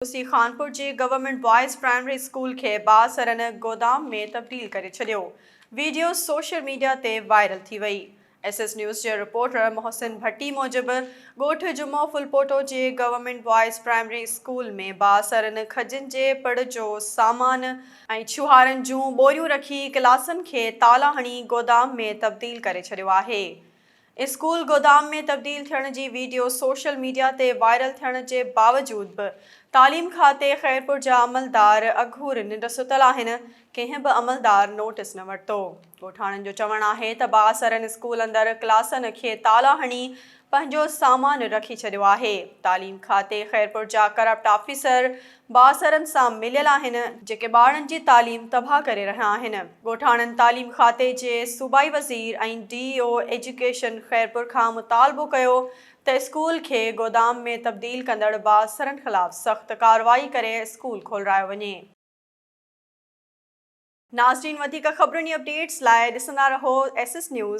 उसी खानपुर जी government boys primary school के बासरन गोदाम में तब्दील करे छॾियो। वीडियो सोशल मीडिया ते वायरल थी वई। SS न्यूज़ के रिपोर्टर मोहसिन भट्टी मूजिब ॻोठ जुमो फुलपोटो जे गवर्नमेंट बॉयज़ प्राइमरी स्कूल में बासरन खजन जे पढ़ जो सामान ऐं छुहारनि जूं बोरियूं रखी क्लासनि खे ताला हणी गोदाम में तब्दील करे छॾियो आहे। स्कूल गोदाम में तब्दील थियण जी वीडियो सोशल मीडिया ते वायरल थियण जे बावजूद बि तालीम खाते ख़ैरपुर जा अमलदार अघूर निंड सुतल आहिनि। कंहिं बि अमलदार नोटिस न वरितो। ॻोठाणनि जो चवणु आहे त बासरन स्कूल अंदरि क्लासनि खे ताला हणी पंहिंजो सामान रखी छॾियो आहे। तालीम खाते ख़ैरपुर जा करप्ट ऑफिसर बासरन सां मिलियल आहिनि जेके ॿारनि जी तालीम तबाह करे रहिया आहिनि। ॻोठाणनि तालीम खाते जे सूबाई वज़ीर ऐं DO एजुकेशन ख़ैरपुर खां मुतालबो कयो त स्कूल खे गोदाम में तब्दील कंदड़ बासरनि ख़िलाफ़ सख़्त कार्रवाई करे स्कूल खोलारायो वञे। नाज़रीन, वधीक ख़बरुनि अपडेट्स लाइ ॾिसंदा रहो SS न्यूज़।